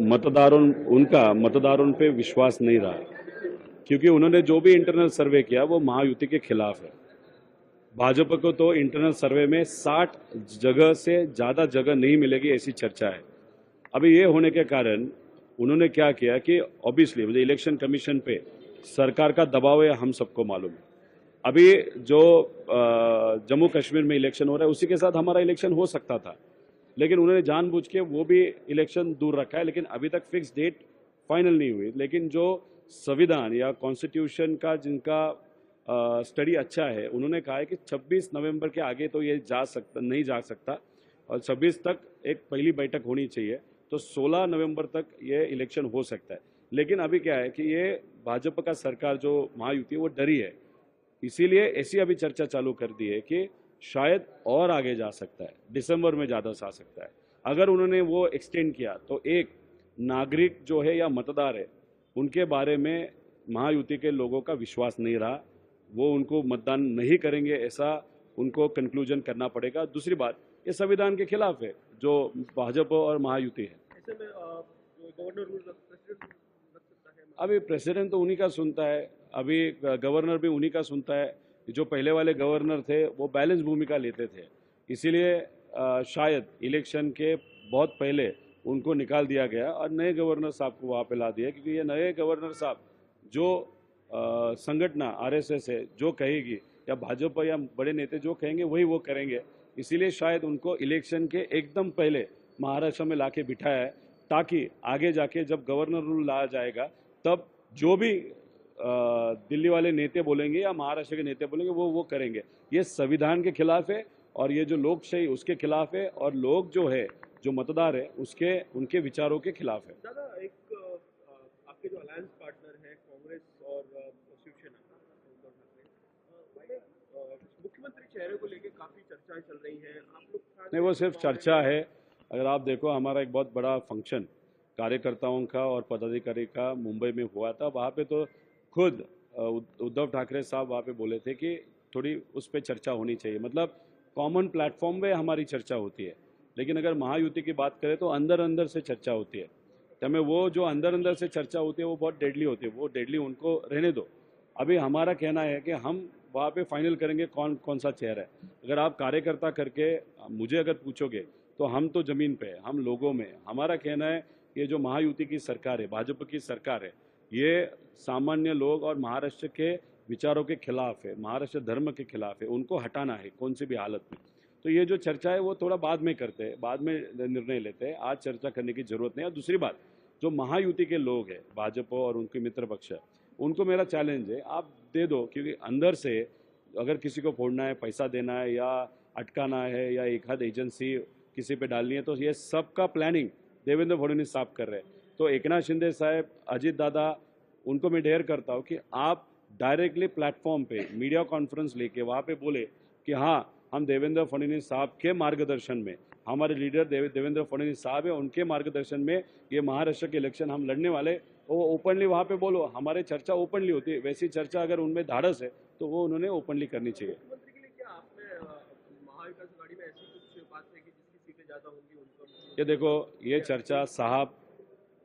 मतदारों पे विश्वास नहीं रहा, क्योंकि उन्होंने जो भी इंटरनल सर्वे किया वो महायुति के खिलाफ है। भाजपा को तो इंटरनल सर्वे में 60 जगह से ज्यादा जगह नहीं मिलेगी ऐसी चर्चा है। अभी ये होने के कारण उन्होंने क्या किया कि ऑब्वियसली मुझे इलेक्शन कमीशन पे सरकार का दबाव है, हम सबको मालूम है। अभी जो जम्मू कश्मीर में इलेक्शन हो रहा है उसी के साथ हमारा इलेक्शन हो सकता था, लेकिन उन्होंने जानबूझ के वो भी इलेक्शन दूर रखा है। लेकिन अभी तक फिक्स डेट फाइनल नहीं हुई। लेकिन जो संविधान या कॉन्स्टिट्यूशन का जिनका स्टडी अच्छा है, उन्होंने कहा है कि 26 नवंबर के आगे तो ये नहीं जा सकता, और 26 तक एक पहली बैठक होनी चाहिए, तो 16 नवंबर तक ये इलेक्शन हो सकता है। लेकिन अभी क्या है कि ये भाजपा का सरकार जो महायुति वो डरी है, इसीलिए ऐसी अभी चर्चा चालू कर दी है कि शायद और आगे जा सकता है, दिसंबर में ज़्यादा आ सकता है। अगर उन्होंने वो एक्सटेंड किया तो एक नागरिक जो है या मतदार है, उनके बारे में महायुति के लोगों का विश्वास नहीं रहा, वो उनको मतदान नहीं करेंगे, ऐसा उनको कंक्लूजन करना पड़ेगा। दूसरी बात, ये संविधान के खिलाफ है जो भाजपा और महायुति है। ऐसे में गवर्नर रूल प्रेसिडेंट लग सकता है। अभी प्रेसिडेंट तो उन्हीं का सुनता है, अभी गवर्नर भी उन्हीं का सुनता है। जो पहले वाले गवर्नर थे वो बैलेंस भूमिका लेते थे, इसीलिए शायद इलेक्शन के बहुत पहले उनको निकाल दिया गया और नए गवर्नर साहब को वहाँ पे ला दिया, क्योंकि ये नए गवर्नर साहब जो संगठना आरएसएस है जो कहेगी, या भाजपा या बड़े नेता जो कहेंगे वही वो करेंगे। इसीलिए शायद उनको इलेक्शन के एकदम पहले महाराष्ट्र में लाके बिठाया है, ताकि आगे जाके जब गवर्नर रूल लाया जाएगा तब जो भी दिल्ली वाले नेता बोलेंगे या महाराष्ट्र के नेता बोलेंगे वो करेंगे। ये संविधान के खिलाफ है, और ये जो लोकशाही उसके खिलाफ है, और लोग जो है जो मतदार है उसके उनके विचारों के खिलाफ है। दादा, एक आपके जो अलायंस पार्टनर है कांग्रेस और शिवसेना, उद्धव ठाकरे, मुख्यमंत्री चेहरे को लेकर काफी चर्चाएं चल रही हैं। आप लोग नहीं, वो सिर्फ चर्चा है। अगर आप देखो, हमारा एक बहुत बड़ा फंक्शन कार्यकर्ताओं का और पदाधिकारी का मुंबई में हुआ था, वहाँ पे तो खुद उद्धव ठाकरे साहब वहाँ पे बोले थे कि थोड़ी उस पर चर्चा होनी चाहिए, मतलब कॉमन प्लेटफॉर्म पे हमारी चर्चा होती है। लेकिन अगर महायुति की बात करें तो अंदर अंदर से चर्चा होती है, तो हमें वो जो अंदर अंदर से चर्चा होती है वो बहुत डेडली होती है, वो डेडली उनको रहने दो। अभी हमारा कहना है कि हम वहाँ पे फाइनल करेंगे कौन कौन सा चेहरा है। अगर आप कार्यकर्ता करके मुझे अगर पूछोगे तो हम तो जमीन पे हैं, हम लोगों में हैं। हमारा कहना है ये जो महायुति की सरकार है, भाजपा की सरकार है, ये सामान्य लोग और महाराष्ट्र के विचारों के खिलाफ है, महाराष्ट्र धर्म के खिलाफ है, उनको हटाना है कौन सी भी हालत में। तो ये जो चर्चा है वो थोड़ा बाद में करते हैं, बाद में निर्णय लेते हैं, आज चर्चा करने की जरूरत नहीं है। और दूसरी बात, जो महायुति के लोग हैं भाजपा और उनके मित्र पक्ष, उनको मेरा चैलेंज है, आप दे दो, क्योंकि अंदर से अगर किसी को फोड़ना है, पैसा देना है, या अटकाना है, या एक हाथ एजेंसी किसी पे डालनी है, तो ये सब का प्लानिंग देवेंद्र फडणवीस साहब कर रहे हैं। तो एकनाथ शिंदे साहब, अजीत दादा, उनको मैं डेयर करता हूँ कि आप डायरेक्टली प्लेटफॉर्म पे मीडिया कॉन्फ्रेंस लेके वहाँ पे बोले कि हाँ, हम देवेंद्र फडणवीस साहब के मार्गदर्शन में, हमारे लीडर देवेंद्र फडणवीस साहब है, उनके मार्गदर्शन में ये महाराष्ट्र के इलेक्शन हम लड़ने वाले, वो ओपनली वहाँ पे बोलो। हमारे चर्चा ओपनली होती है, वैसी चर्चा अगर उनमें धाड़स है तो वो उन्होंने ओपनली करनी चाहिए। मुख्यमंत्री के लिए क्या आपने महाविकास आघाड़ी में ऐसी कुछ बात है कि जिसकी सीटें ज्यादा होंगी उनका? ये देखो, ये चर्चा साहब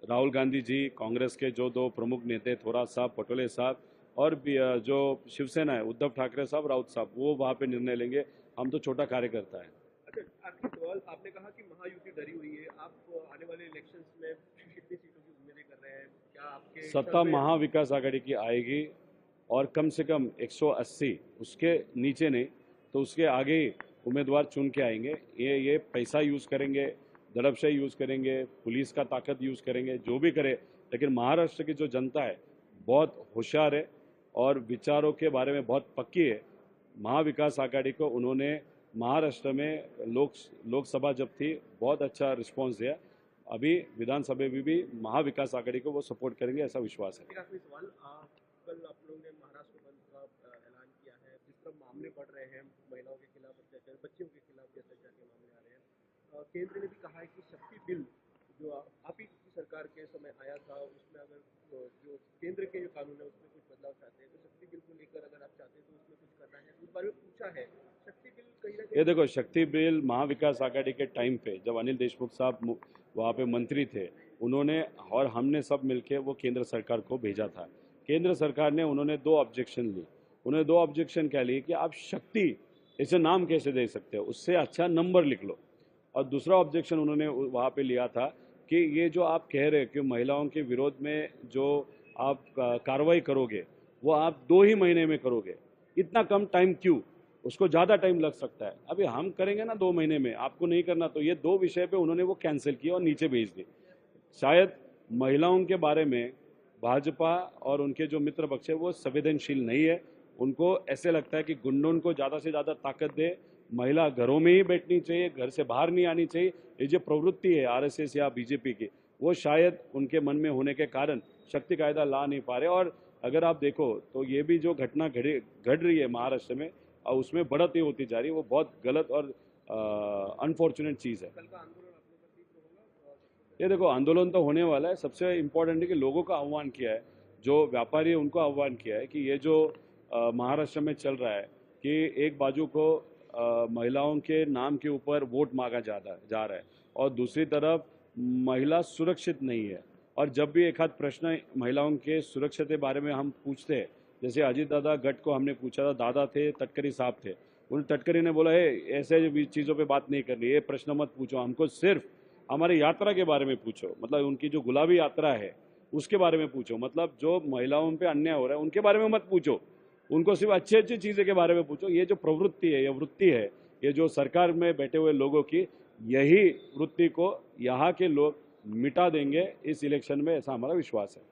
राहुल गांधी जी, कांग्रेस के जो दो प्रमुख नेता थोरात साहब, पटोले साहब, और भी जो शिवसेना है उद्धव ठाकरे साहब, राउत साहब, वो वहाँ पे निर्णय लेंगे। हम तो छोटा कार्यकर्ता है। अच्छा, आखिरी सवाल, आपने कहा कि महायुति डरी हुई है। आप आने वाले इलेक्शंस में कितनी सीटों की उम्मीदें कर रहे हैं? क्या आपके सत्ता महाविकास आघाड़ी की आएगी, और कम से कम 180, उसके नीचे नहीं तो उसके आगे ही उम्मीदवार चुन के आएंगे। ये पैसा यूज़ करेंगे, दड़पशाही यूज़ करेंगे, पुलिस का ताकत यूज़ करेंगे, जो भी करे। लेकिन महाराष्ट्र की जो जनता है बहुत होशियार है और विचारों के बारे में बहुत पक्की है। महाविकास आघाड़ी को उन्होंने महाराष्ट्र में लोकसभा जब थी बहुत अच्छा रिस्पॉन्स दिया। अभी विधानसभा में भी महाविकास आघाड़ी को वो सपोर्ट करेंगे, ऐसा विश्वास है। एक आखिरी सवाल, कल आप लोगों ने महाराष्ट्र बंद का ऐलान किया है। जिस तरह मामले बढ़ रहे हैं, महिलाओं के खिलाफ अत्याचार, बच्चियों के खिलाफ भी अत्याचार के मामले आ रहे हैं, केंद्र ने भी कहा है कि शक्ति बिल जो आप ही की सरकार के समय आया था, उसमें अगर जो केंद्र के जो कानून है उसमें कुछ बदलाव चाहते हैं, तो शक्ति बिल को लेकर अगर आप चाहते हैं तो उसमें कुछ करना है, उस बारे में पूछा है। शक्ति बिल कहीं ना ये कहीं देखो, शक्ति बिल महाविकास आघाड़ी के टाइम पे जब अनिल देशमुख साहब वहाँ पे मंत्री थे, उन्होंने और हमने सब मिलके वो केंद्र सरकार को भेजा था। केंद्र सरकार ने उन्होंने 2 ऑब्जेक्शन ली। उन्होंने 2 ऑब्जेक्शन क्या ली कि आप शक्ति इसे नाम कैसे दे सकते हो, उससे अच्छा नंबर लिख लो। और दूसरा ऑब्जेक्शन उन्होंने वहाँ पे लिया था कि ये जो आप कह रहे हैं कि महिलाओं के विरोध में जो आप कार्रवाई करोगे वो आप 2 ही महीने में करोगे, इतना कम टाइम क्यों, उसको ज़्यादा टाइम लग सकता है। अभी हम करेंगे ना 2 महीने में, आपको नहीं करना, तो ये 2 विषय पे उन्होंने वो कैंसिल किया और नीचे भेज दी। शायद महिलाओं के बारे में भाजपा और उनके जो मित्र पक्ष है वो संवेदनशील नहीं है। उनको ऐसे लगता है कि गुंडों को ज़्यादा से ज़्यादा ताकत दे, महिला घरों में ही बैठनी चाहिए, घर से बाहर नहीं आनी चाहिए। ये जो प्रवृत्ति है आरएसएस या बीजेपी की, वो शायद उनके मन में होने के कारण शक्ति कायदा ला नहीं पा रहे। और अगर आप देखो तो ये भी जो घटना घट रही है महाराष्ट्र में और उसमें बढ़ती होती जा रही है, वो बहुत गलत और अनफॉर्चुनेट चीज़ है। कल का आंदोलन आप लोग का तीव्र होगा? ये देखो आंदोलन तो होने वाला है। सबसे इम्पोर्टेंट है कि लोगों का आह्वान किया है, जो व्यापारी है उनको आह्वान किया है कि ये जो महाराष्ट्र में चल रहा है कि एक बाजू को महिलाओं के नाम के ऊपर वोट मांगा जा रहा है और दूसरी तरफ महिला सुरक्षित नहीं है। और जब भी एक आध प्रश्न महिलाओं के सुरक्षा के बारे में हम पूछते हैं, जैसे अजीत दादा गट को हमने पूछा था, दादा थे, तटकरी साहब थे, उन तटकरी ने बोला है ऐसे चीज़ों पे बात नहीं करनी, ये प्रश्न मत पूछो, हमको सिर्फ हमारी यात्रा के बारे में पूछो, मतलब उनकी जो गुलाबी यात्रा है उसके बारे में पूछो, मतलब जो महिलाओं पे अन्याय हो रहा है उनके बारे में मत पूछो, उनको सिर्फ अच्छी अच्छी चीज़ें के बारे में पूछो। ये जो प्रवृत्ति है, ये वृत्ति है, ये जो सरकार में बैठे हुए लोगों की, यही वृत्ति को यहाँ के लोग मिटा देंगे इस इलेक्शन में, ऐसा हमारा विश्वास है।